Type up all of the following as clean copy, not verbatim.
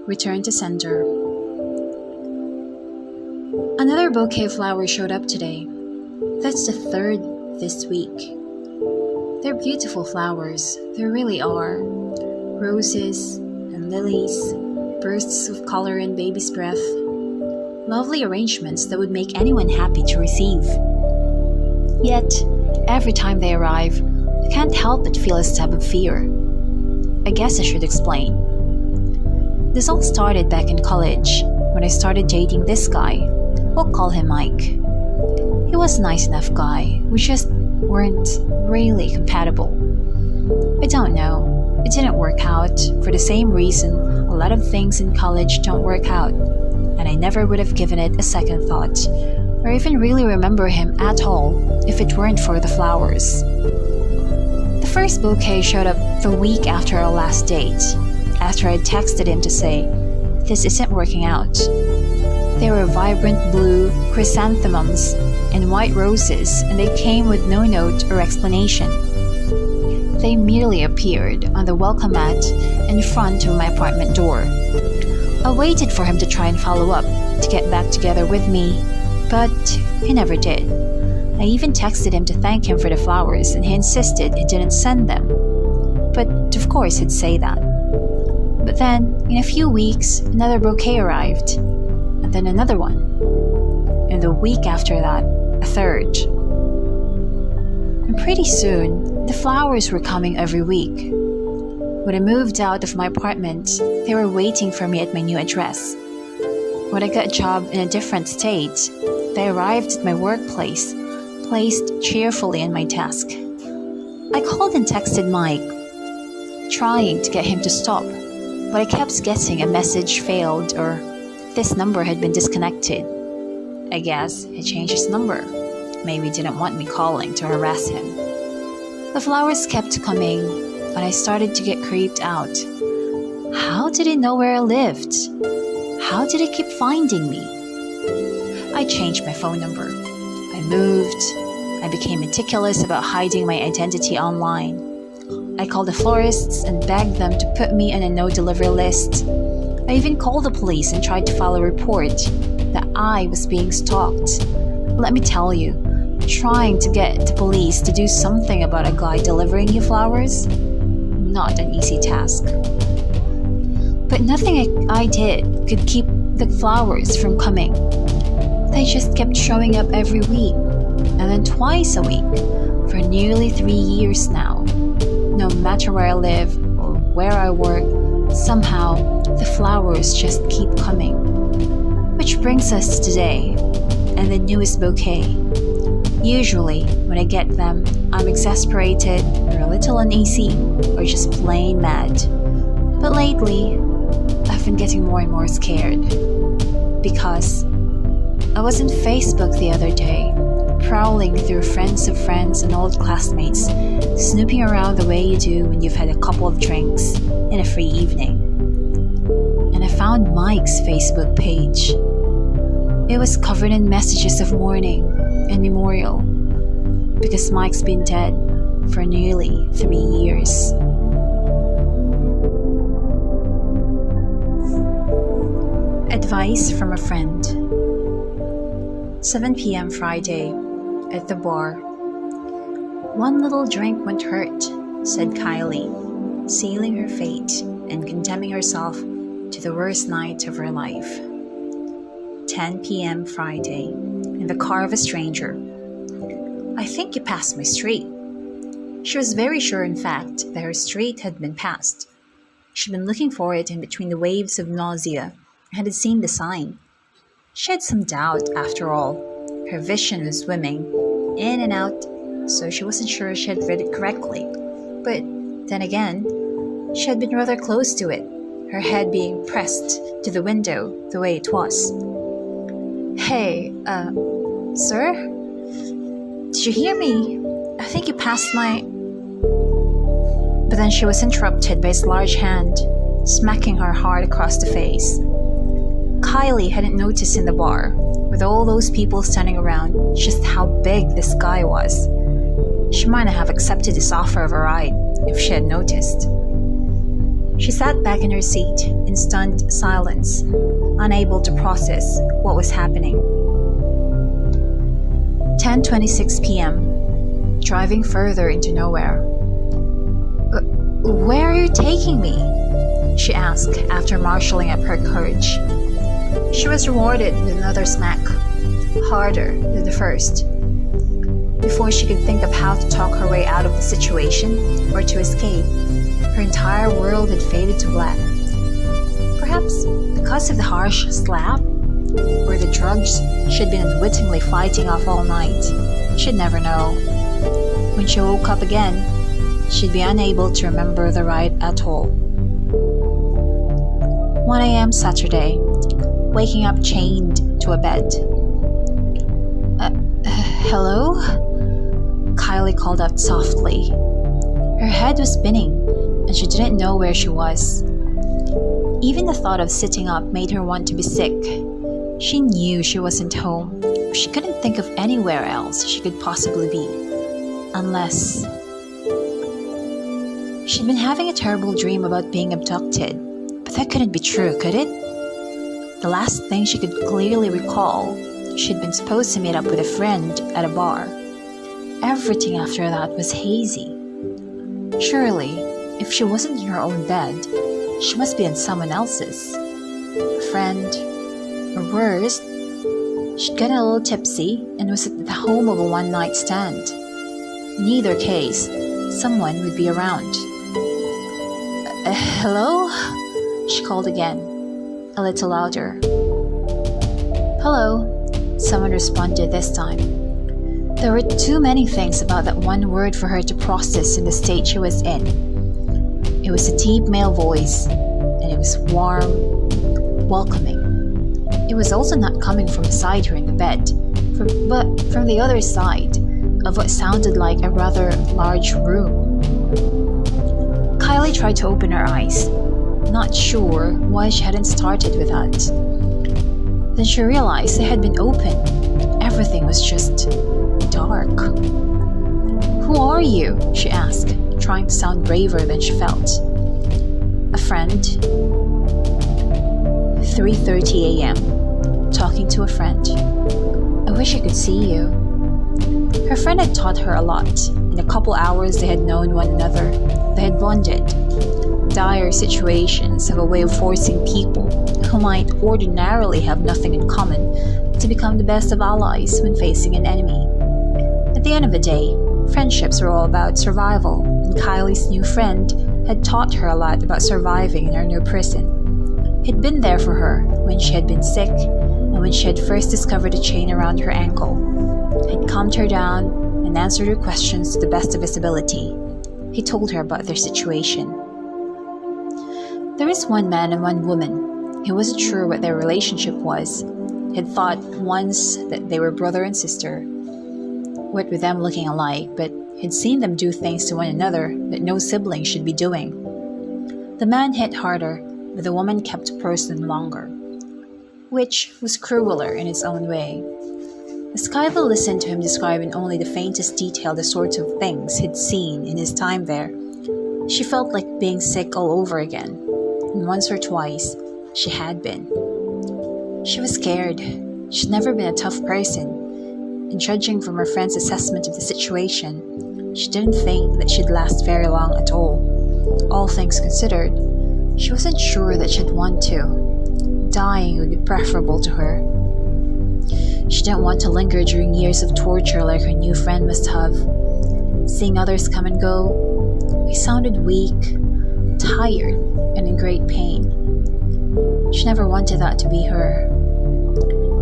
Return to sender. Another bouquet of flowers showed up today. That's the third this week. They're beautiful flowers, they really are. Roses and lilies, bursts of color in baby's breath. Lovely arrangements that would make anyone happy to receive. Yet, every time they arrive, I can't help but feel a stab of fear. I guess I should explain. This all started back in college, when I started dating this guy. We'll call him Mike. He was a nice enough guy, we just weren't really compatible. I don't know, it didn't work out, for the same reason a lot of things in college don't work out, and I never would have given it a second thought, or even really remember him at all if it weren't for the flowers. The first bouquet showed up the week after our last date, after I'd texted him to say, "This isn't working out." They were vibrant blue chrysanthemums and white roses, and they came with no note or explanation. They immediately appeared on the welcome mat in front of my apartment door. I waited for him to try and follow up, to get back together with me, but he never did. I even texted him to thank him for the flowers, and he insisted he didn't send them. But of course he'd say that. But then, in a few weeks, another bouquet arrived, and then another one. And the week after that, a third. And pretty soon, the flowers were coming every week. When I moved out of my apartment, they were waiting for me at my new address. When I got a job in a different state, they arrived at my workplace, placed cheerfully on my desk. I called and texted Mike, trying to get him to stop, but I kept getting a message failed or this number had been disconnected. I guess he changed his number. Maybe he didn't want me calling to harass him. The flowers kept coming, and I started to get creeped out. How did he know where I lived? How did he keep finding me? I changed my phone number. I moved. I became meticulous about hiding my identity online. I called the florists and begged them to put me on a no-delivery list. I even called the police and tried to file a report that I was being stalked. Let me tell you, trying to get the police to do something about a guy delivering you flowers? Not an easy task. But nothing I did could keep the flowers from coming. They just kept showing up every week, and then twice a week, for nearly 3 years now. No matter where I live or where I work, somehow the flowers just keep coming. Which brings us to today, and the newest bouquet. Usually, when I get them, I'm exasperated or a little uneasy or just plain mad. But lately, I've been getting more and more scared. Because I was on Facebook the other day, prowling through friends of friends and old classmates, snooping around the way you do when you've had a couple of drinks in a free evening. And I found Mike's Facebook page. It was covered in messages of mourning and memorial, because Mike's been dead for nearly 3 years. Advice from a friend. 7 p.m. Friday, at the bar. "One little drink won't hurt," said Kylie, sealing her fate and condemning herself to the worst night of her life. 10 p.m. Friday, in the car of a stranger. "I think you passed my street." She was very sure, in fact, that her street had been passed. She'd been looking for it in between the waves of nausea and had seen the sign. She had some doubt, after all. Her vision was swimming in and out, so she wasn't sure she had read it correctly. But then again, she had been rather close to it, her head being pressed to the window the way it was. "Hey, sir? Did you hear me? I think you passed my..." But then she was interrupted by his large hand, smacking her hard across the face. Kylie hadn't noticed in the bar, with all those people standing around, just how big this guy was. She might not have accepted his offer of a ride if she had noticed. She sat back in her seat in stunned silence, unable to process what was happening. 10:26 p.m. Driving further into nowhere. Where are you taking me?" she asked after marshalling up her courage. She was rewarded with another smack, harder than the first. Before she could think of how to talk her way out of the situation or to escape, her entire world had faded to black. Perhaps because of the harsh slap or the drugs she'd been unwittingly fighting off all night. She'd never know. When she woke up again, she'd be unable to remember the ride at all. 1 a.m. Saturday, waking up chained to a bed. Hello? Kylie called out softly. Her head was spinning, and she didn't know where she was. Even the thought of sitting up made her want to be sick. She knew she wasn't home, but she couldn't think of anywhere else she could possibly be. Unless... She'd been having a terrible dream about being abducted, but that couldn't be true, could it? The last thing she could clearly recall, she'd been supposed to meet up with a friend at a bar. Everything after that was hazy. Surely, if she wasn't in her own bed, she must be in someone else's. A friend, or worse, she'd gotten a little tipsy and was at the home of a one-night stand. In either case, someone would be around. Hello? She called again, a little louder. Hello, someone responded this time. There were too many things about that one word for her to process in the state she was in. It was a deep male voice, and it was warm, welcoming. It was also not coming from beside her in the bed, but from the other side of what sounded like a rather large room. Kylie tried to open her eyes, not sure why she hadn't started with that. Then she realized they had been open. Everything was just dark. Who are you? She asked, trying to sound braver than she felt. A friend. 3:30 a.m. Talking to a friend. I wish I could see you. Her friend had taught her a lot. In a couple hours they had known one another. They had bonded. Dire situations have a way of forcing people who might ordinarily have nothing in common to become the best of allies when facing an enemy. At the end of the day, friendships were all about survival, and Kylie's new friend had taught her a lot about surviving in her new prison. He'd been there for her when she had been sick and when she had first discovered a chain around her ankle. He'd calmed her down and answered her questions to the best of his ability. He told her about their situation. There is one man and one woman. He wasn't sure what their relationship was. He'd thought once that they were brother and sister, what with them looking alike, but he'd seen them do things to one another that no sibling should be doing. The man hit harder, but the woman kept person longer, which was crueler in its own way. As Kyla listened to him describe in only the faintest detail the sorts of things he'd seen in his time there, she felt like being sick all over again, and once or twice she had been. She was scared. She'd never been a tough person, and judging from her friend's assessment of the situation, she didn't think that she'd last very long at all. All things considered, she wasn't sure that she'd want to. Dying would be preferable to her. She didn't want to linger during years of torture like her new friend must have. Seeing others come and go, he sounded weak, tired, and in great pain. She never wanted that to be her.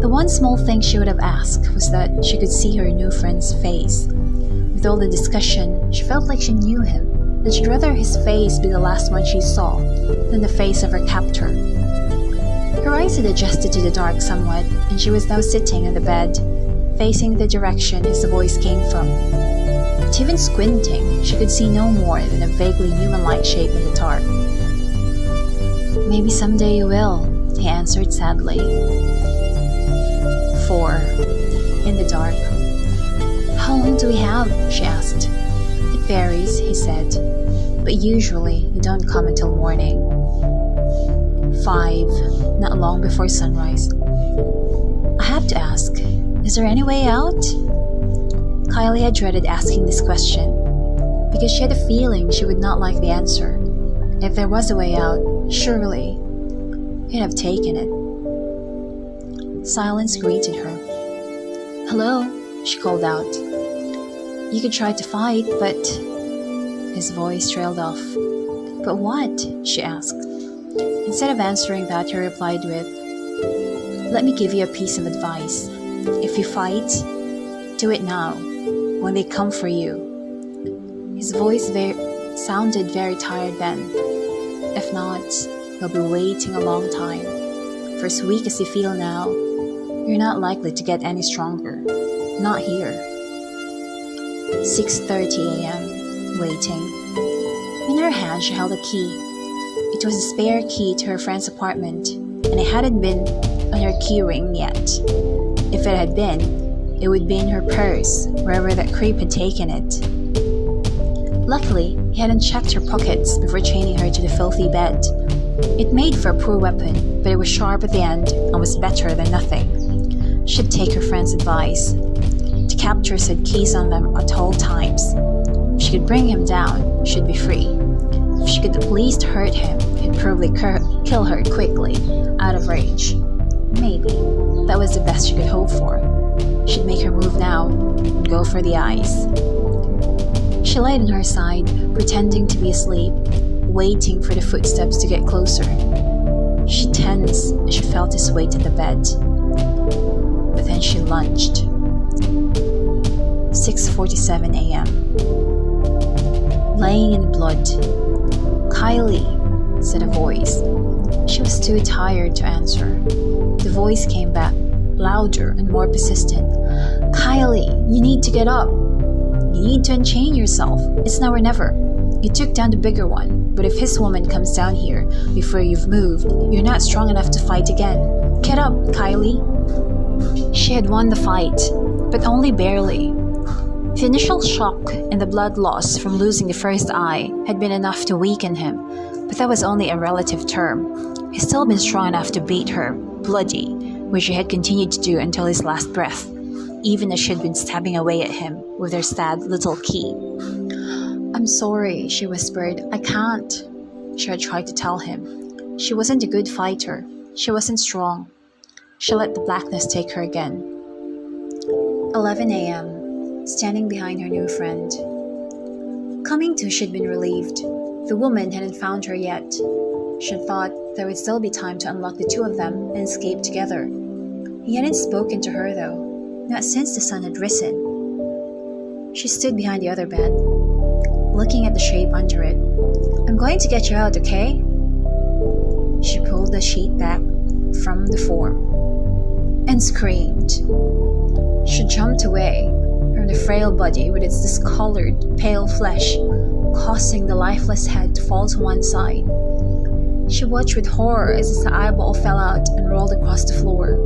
The one small thing she would have asked was that she could see her new friend's face. With all the discussion, she felt like she knew him, that she'd rather his face be the last one she saw than the face of her captor. Her eyes had adjusted to the dark somewhat, and she was now sitting on the bed, facing the direction his voice came from. But even squinting, she could see no more than a vaguely human-like shape in the dark. Maybe someday you will, he answered sadly. 4. In the dark. How long do we have? She asked. It varies, he said. but usually you don't come until morning. 5, not long before sunrise. I have to ask, is there any way out? Kylie had dreaded asking this question because she had a feeling she would not like the answer. If there was a way out, surely he'd have taken it. Silence greeted her. "Hello," she called out. "You could try to fight, but..." His voice trailed off. "But what?" she asked. Instead of answering that, he replied with, "Let me give you a piece of advice. If you fight, do it now, when they come for you." His voice sounded very tired then. If not, you'll be waiting a long time. For as weak as you feel now, you're not likely to get any stronger. Not here. 6:30 a.m. Waiting. In her hand, she held a key. It was a spare key to her friend's apartment, and it hadn't been on her key ring yet. If it had been, it would be in her purse, wherever that creep had taken it. Luckily, he hadn't checked her pockets before chaining her to the filthy bed. It made for a poor weapon, but it was sharp at the end and was better than nothing. She'd take her friend's advice. To capture said keys on them at all times. If she could bring him down, she'd be free. If she could at least hurt him, he'd probably kill her quickly, out of rage. Maybe. That was the best she could hope for. She'd make her move now, and go for the eyes. She laid on her side, pretending to be asleep, waiting for the footsteps to get closer. She tensed as she felt his weight in the bed. But then she lunged. 6:47 a.m. Laying in blood. "Kylie," said a voice. She was too tired to answer. The voice came back, louder and more persistent. "Kylie, you need to get up. You need to unchain yourself. It's now or never. You took down the bigger one, but if his woman comes down here before you've moved, you're not strong enough to fight again. Get up, Kylie." She had won the fight, but only barely. The initial shock and the blood loss from losing the first eye had been enough to weaken him, but that was only a relative term. He'd still been strong enough to beat her, bloody, which she had continued to do until his last breath, even as she had been stabbing away at him with her sad little key. "I'm sorry," she whispered. "I can't." She had tried to tell him. She wasn't a good fighter. She wasn't strong. She let the blackness take her again. 11 a.m. Standing behind her new friend. Coming to, she'd been relieved. The woman hadn't found her yet. She thought there would still be time to unlock the two of them and escape together. He hadn't spoken to her though, not since the sun had risen. She stood behind the other bed, looking at the shape under it. "I'm going to get you out, okay?" She pulled the sheet back from the form and screamed. She jumped away from the frail body with its discolored, pale flesh, causing the lifeless head to fall to one side. She watched with horror as his eyeball fell out and rolled across the floor.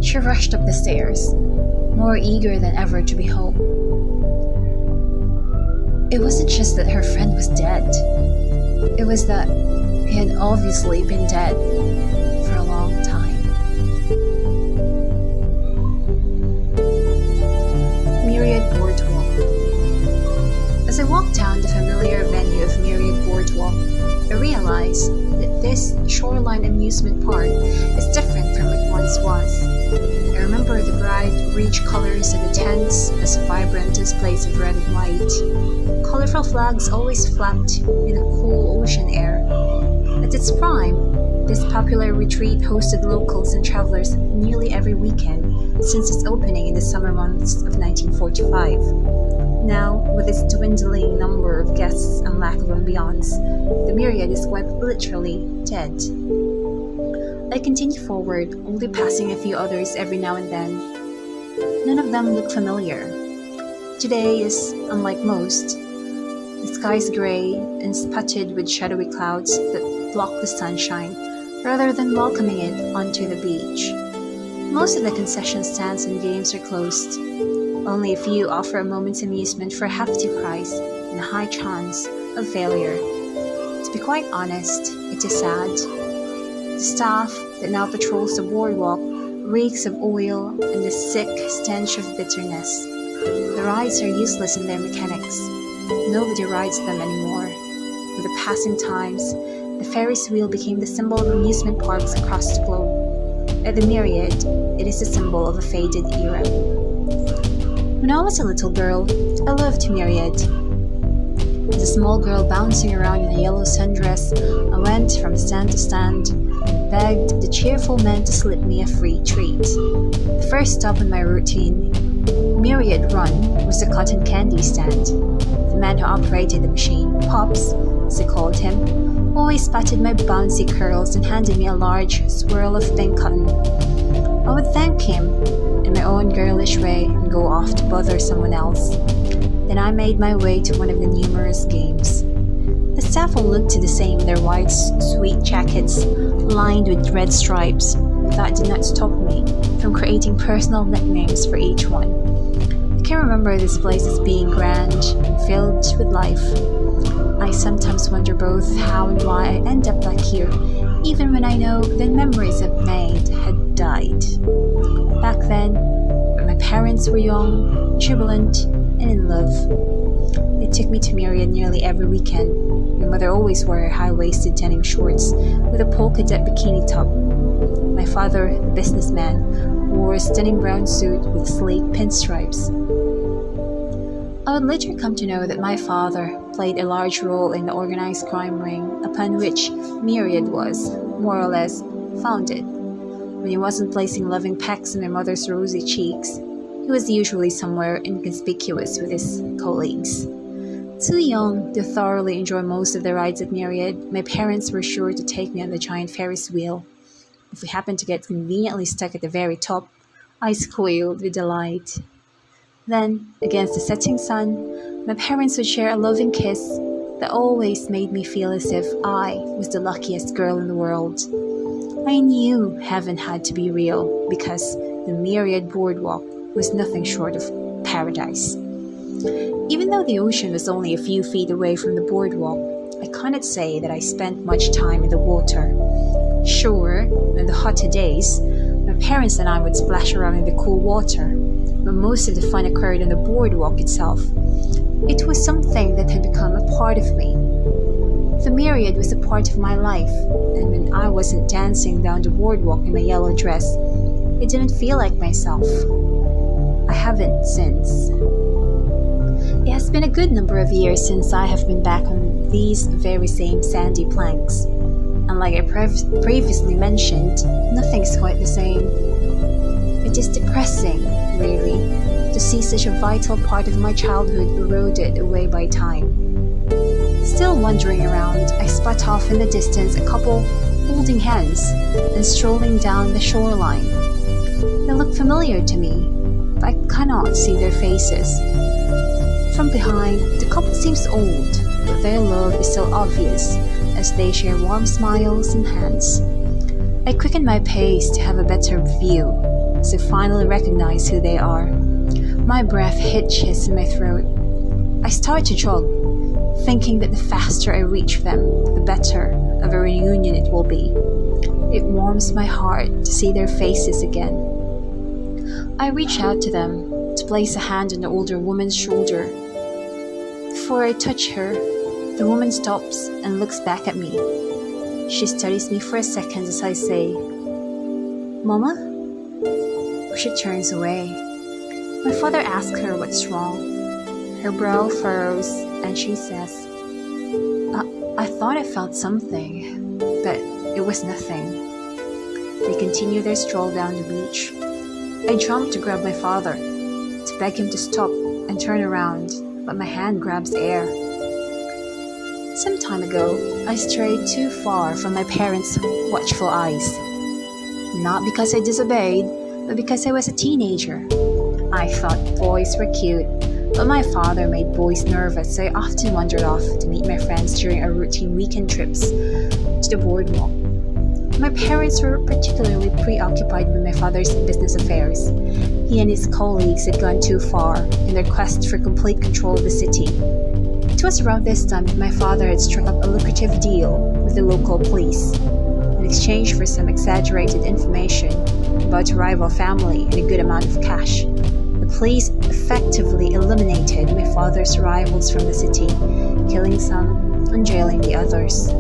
She rushed up the stairs, more eager than ever to be home. It wasn't just that her friend was dead. It was that he had obviously been dead for a long time. Myriad Boardwalk. As I walked down the familiar venue of Myriad Boardwalk, I realized that this shoreline amusement park is different from it once was. I remember the bright, rich colors of the tents, as vibrant displays of red and white. Colorful flags always flapped in the cool ocean air. At its prime, this popular retreat hosted locals and travelers nearly every weekend since its opening in the summer months of 1945. Now, with its dwindling number of guests and lack of ambiance, the Myriad is quite literally dead. I continue forward, only passing a few others every now and then. None of them look familiar. Today is unlike most. The sky is gray and spotted with shadowy clouds that block the sunshine, rather than welcoming it onto the beach. Most of the concession stands and games are closed. Only a few offer a moment's amusement for a hefty price and a high chance of failure. To be quite honest, it is sad. The staff that now patrols the boardwalk reeks of oil and the sick stench of bitterness. The rides are useless in their mechanics. Nobody rides them anymore. With the passing times, the Ferris wheel became the symbol of amusement parks across the globe. At the Myriad, it is a symbol of a faded era. When I was a little girl, I loved Myriad. As a small girl bouncing around in a yellow sundress, I went from stand to stand and begged the cheerful men to slip me a free treat. The first stop in my routine, Myriad Run, was the cotton candy stand. The man who operated the machine, Pops, as I called him, always patted my bouncy curls and handed me a large swirl of pink cotton. I would thank him in my own girlish way and go off to bother someone else. Then I made my way to one of the numerous games. The staff all looked the same in their white sweet jackets lined with red stripes, but that did not stop me from creating personal nicknames for each one. I can remember this place as being grand and filled with life. I sometimes wonder both how and why I end up back here, even when I know the memories I've made had died. Back then, when my parents were young, jubilant, and in love. They took me to Myriad nearly every weekend. My mother always wore high-waisted denim shorts with a polka-dot bikini top. My father, the businessman, wore a stunning brown suit with sleek pinstripes. I would later come to know that my father played a large role in the organized crime ring upon which Myriad was, more or less, founded. When he wasn't placing loving pecks on my mother's rosy cheeks, he was usually somewhere inconspicuous with his colleagues. Too young to thoroughly enjoy most of the rides at Myriad, my parents were sure to take me on the giant Ferris wheel. If we happened to get conveniently stuck at the very top, I squealed with delight. Then, against the setting sun, my parents would share a loving kiss that always made me feel as if I was the luckiest girl in the world. I knew heaven had to be real because the Myriad boardwalk was nothing short of paradise. Even though the ocean was only a few feet away from the boardwalk, I cannot say that I spent much time in the water. Sure, in the hotter days, my parents and I would splash around in the cool water, but most of the fun occurred on the boardwalk itself. It was something that had become a part of me. The Myriad was a part of my life, and when I wasn't dancing down the boardwalk in my yellow dress, it didn't feel like myself. I haven't since. It has been a good number of years since I have been back on these very same sandy planks. And like I previously mentioned, nothing's quite the same. It is depressing, really, to see such a vital part of my childhood eroded away by time. Still wandering around, I spot off in the distance a couple holding hands and strolling down the shoreline. They look familiar to me, but I cannot see their faces. From behind, the couple seems old, but their love is still obvious as they share warm smiles and hands. I quicken my pace to have a better view, as I finally recognize who they are. My breath hitches in my throat. I start to jog, thinking that the faster I reach them, the better of a reunion it will be. It warms my heart to see their faces again. I reach out to them to place a hand on the older woman's shoulder. Before I touch her, the woman stops and looks back at me. She studies me for a second as I say, "Mama?" She turns away. My father asks her what's wrong. Her brow furrows and she says, I thought I felt something, but it was nothing." They continue their stroll down the beach. I jump to grab my father, to beg him to stop and turn around, but my hand grabs air. Some time ago, I strayed too far from my parents' watchful eyes. Not because I disobeyed, but because I was a teenager. I thought boys were cute, but my father made boys nervous, so I often wandered off to meet my friends during our routine weekend trips to the boardwalk. My parents were particularly preoccupied with my father's business affairs. He and his colleagues had gone too far in their quest for complete control of the city. It It was around this time that my father had struck up a lucrative deal with the local police in exchange for some exaggerated information about a rival family and a good amount of cash. The police effectively eliminated my father's rivals from the city, killing some and jailing the others.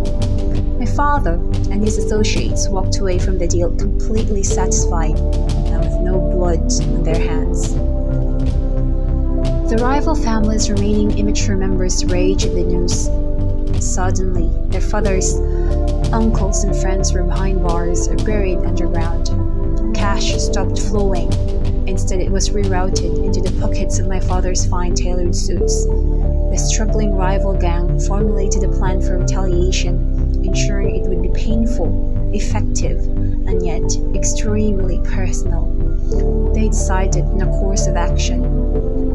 My father and his associates walked away from the deal completely satisfied and with no blood on their hands. The rival family's remaining immature members raged at the news. Suddenly, their fathers, uncles, and friends were behind bars or buried underground. Cash stopped flowing. Instead, it was rerouted into the pockets of my father's fine tailored suits. The struggling rival gang formulated a plan for retaliation, ensuring it would be painful, effective, and yet extremely personal. They decided on a course of action.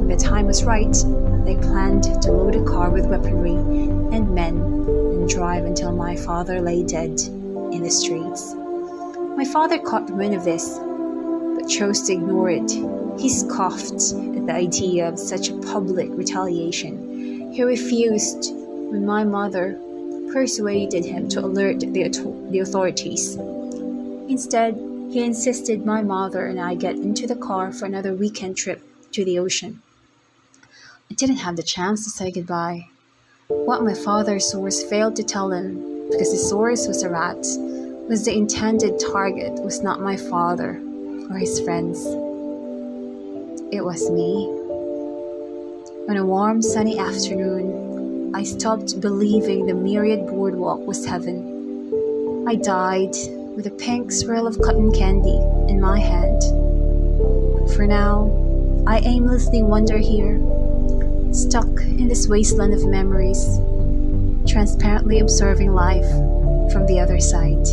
When the time was right, they planned to load a car with weaponry and men and drive until my father lay dead in the streets. My father caught wind of this, but chose to ignore it. He scoffed at the idea of such a public retaliation. He refused when my mother persuaded him to alert the authorities. Instead, he insisted my mother and I get into the car for another weekend trip to the ocean. I didn't have the chance to say goodbye. What my father's source failed to tell him, because the source was a rat, was the intended target was not my father or his friends. It was me. On a warm, sunny afternoon, I stopped believing the myriad boardwalk was heaven. I died with a pink swirl of cotton candy in my hand. For now, I aimlessly wander here, stuck in this wasteland of memories, transparently observing life from the other side.